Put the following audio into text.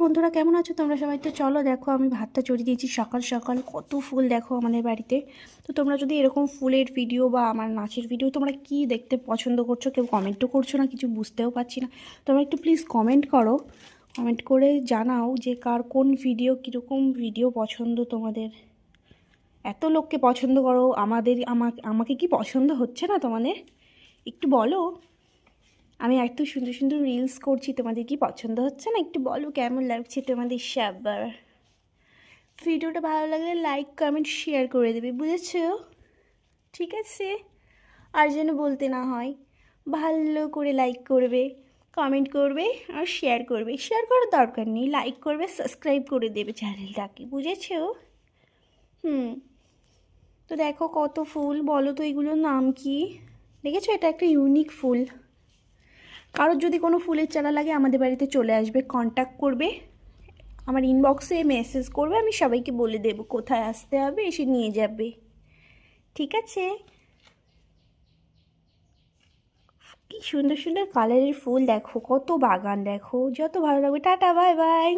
বন্ধুরা কেমন আছো তোমরা সবাই? তো চলো দেখো আমি ভাতটা চড়িয়ে দিয়েছি সকাল সকাল। কত ফুল দেখো আমাদের বাড়িতে। তো তোমরা যদি এরকম ফুলের ভিডিও বা আমার নাচের ভিডিও তোমরা কি দেখতে পছন্দ করছো, কেউ কমেন্টও করছো না, কিছু বুঝতেও পারছি না। তোমরা একটু প্লিজ কমেন্ট করো, কমেন্ট করে জানাও যে কার কোন ভিডিও কীরকম ভিডিও পছন্দ তোমাদের। এত লোককে পছন্দ করো, আমাকে কি পছন্দ হচ্ছে না তোমাদের? একটু বলো। আমি এত সুন্দর সুন্দর রিলস করছি, তোমাদের কি পছন্দ হচ্ছে না? একটু বলো কেমন লাগছে তোমাদের সবার। ভিডিওটা ভালো লাগলে লাইক কমেন্ট শেয়ার করে দেবে, বুঝেছো? ঠিক আছে? আর যেন বলতে না হয়, ভালো করে লাইক করবে, কমেন্ট করবে আর শেয়ার করবে। শেয়ার করার দরকার নেই, লাইক করবে, সাবস্ক্রাইব করে দেবে চ্যানেলটাকে, বুঝেছো? তো দেখো কত ফুল, বলো তো এগুলোর নাম কি? দেখেছো, এটা একটা ইউনিক ফুল। কারোর যদি কোনো ফুলের চারা লাগে আমাদের বাড়িতে চলে আসবে, কন্ট্যাক্ট করবে, আমার ইনবক্সে মেসেজ করবে, আমি সবাইকে বলে দেব কোথায় আসতে হবে, এসে নিয়ে যাবে। ঠিক আছে? কি সুন্দর সুন্দর কালারের ফুল দেখো, কত বাগান দেখো, যত ভালো লাগবে। Tata, bye bye.